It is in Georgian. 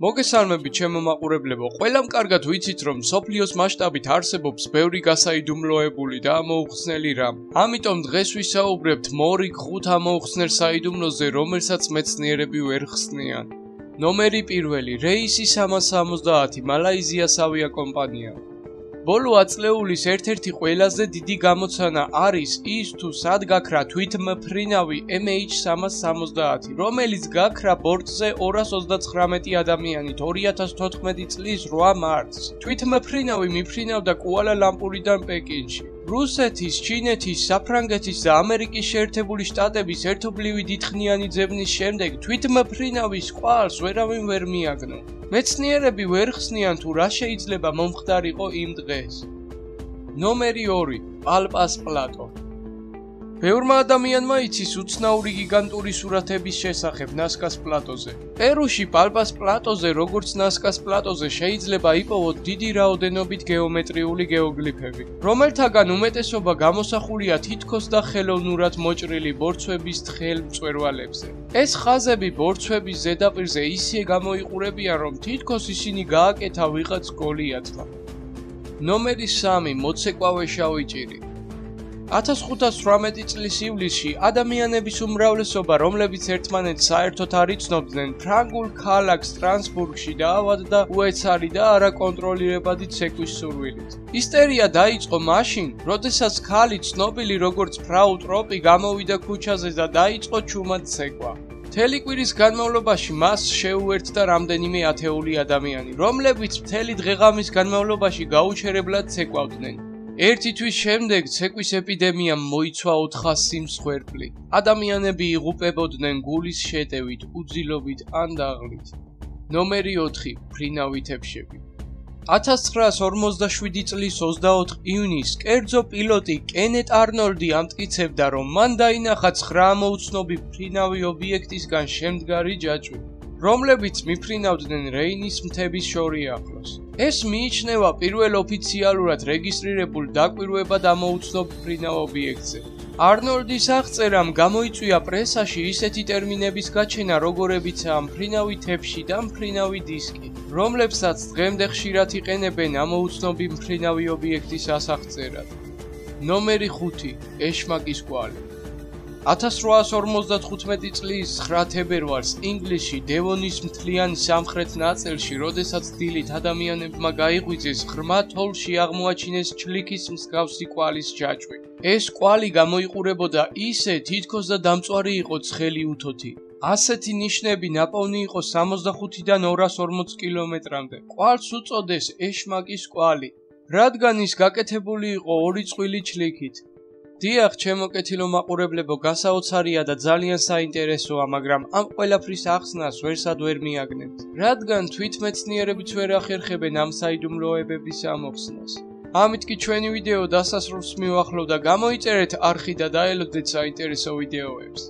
მოგესალმებით ჩემო მაყურებლებო, ყველამ კარგად ვიცით, რომ მსოფლიოს მასშტაბით არსებობს ბევრი გასაიდუმლოებული და ამოუხსნელი რამ. ამიტომ დღეს ვისაუბრებთ მორიგ 5 ამოუხსნელ საიდუმლოზე, რომელსაც მეცნიერები ვერ ხსნიან. ნომერი პირველი, რეისი 370, მალაიზიას ავიაკომპანია. ბოლო აწლეულის ერთ-ერთი ყველაზე დიდი გამოცანა არის ის, თუ სად გაქრა თვითმფრინავი MH370, რომელიც გაქრა ბორტზე 239 ადამიანით 2014 წლის 8 მარტს. თვითმფრინავი მიფრინავდა კუალა-ლამპურიდან პეკინში. რუსეთის, ჩინეთის, საფრანგეთის და ამერიკის შეერთებული შტატების ერთობლივი დიდხნიანი ძებნის შემდეგ თვითმფრინავის კვალს ვერავინ ვერ მიაგნო. მეცნიერები ვერ ხსნიან თუ რა შეიძლება მომხდარიყო იმ დღეს. ნომერი 2, პალპას პლატო. ბევრმა ადამიანმა იცის უცნაური გიგანტური სურათების შესახებ ნასკას პლატოზე. პერუში პალპას პლატოზე, როგორც ნასკას პლატოზე, შეიძლება იპოვოთ დიდი რაოდენობით გეომეტრიული გეოგლიფები, რომელთაგან უმეტესობა გამოსახულია თითქოს და ხელოვნურად მოჭრილი ბორცვების თხელ მწვერვალებზე. ეს ხაზები ბორცვების ზედაპირზე ისე გამოიყურებიან, რომ თითქოს ისინი გააკეთა ვიღაც გოლიათმა. ნომერი 3, მოცეკვავე შავი ჭირი. 1518 წლის ივლისში ადამიანების უმრავლესობა, რომლებიც ერთმანეთს საერთოდ არ იცნობდნენ, ფრანგულ ქალაქ სტრასბურგში დაავადდა უეცარი და არაკონტროლირებადი ცეკვის სურვილით. ისტერია დაიწყო მაშინ, როდესაც ქალი ცნობილი როგორც ფრაუ ტროპი გამოვიდა ქუჩაზე და დაიწყო ჩუმად ცეკვა. მთელი კვირის განმავლობაში მას შეუერთდა რამდენიმე ათეული ადამიანი, რომლებიც მთელი დღეღამის განმავლობაში გაუჩერებლად ცეკვავდნენ. ერთი თვის შემდეგ ცეკვის ეპიდემიამ მოიცვა 400 სიმსხვერპლი. ადამიანები იღუპებოდნენ გულის შეტევით, უძილობით ან დაღლით. ნომერი 4, მფრინავი თეფშები. 1947 წლის 24 ივნისს კერძო პილოტი კენეტ არნოლდი ამტკიცებდა, რომ მან დაინახა 9 ამოუცნობი მფრინავი ობიექტისგან შემდგარი ჯაჭვი, რომლებიც მიფრინავდნენ რეინის მთების შორი ახლოს. ეს მიიჩნევა პირველ ოფიციალურად რეგისტრირებულ დაკვირვებად ამოუცნობ მფრინავ ობიექტზე. არნოლდის აღწერამ გამოიწვია პრესაში ისეთი ტერმინების გაჩენა, როგორებიცაა მფრინავი თეფში და მფრინავი დისკი, რომლებსაც დღემდე ხშირად იყენებენ ამოუცნობი მფრინავი ობიექტის ასახწერად. ნომერი 5, ეშმაკის კვალი. 1855 წლის 9 თებერვალს ინგლისში დევონის მთლიან სამხრეთ ნაწილში, როდესაც დილით ადამიანებმა გაიღვიძეს, ღრმა თოვლში აღმოაჩინეს ჩლიქის მსგავსი კვალის ჯაჭვი. ეს კვალი გამოიყურებოდა ისე, თითქოს და დამწვარი იყო ცხელი უთოთი. ასეთი ნიშნები ნაპოვნი იყო 65-დან 240 კილომეტრამდე. კვალს უწოდეს ეშმაკის კვალი, რადგან ის გაკეთებული იყო 2 წყვილი ჩლიქით. დიახ, ჩემო კეთილო მაყურებლებო, გასაოცარია და ძალიან საინტერესოა, მაგრამ ამ ყველაფრის ახსნას ვერსად ვერ მიაგნებთ, რადგან თვითმეცნიერებიც ვერ ახერხებენ ამ საიდუმლოებების ამოხსნას. ამით კი ჩვენი ვიდეო დასასრულს მივახლოვ და გამოიწერეთ არხი და დაელოდეთ საინტერესო ვიდეოებს.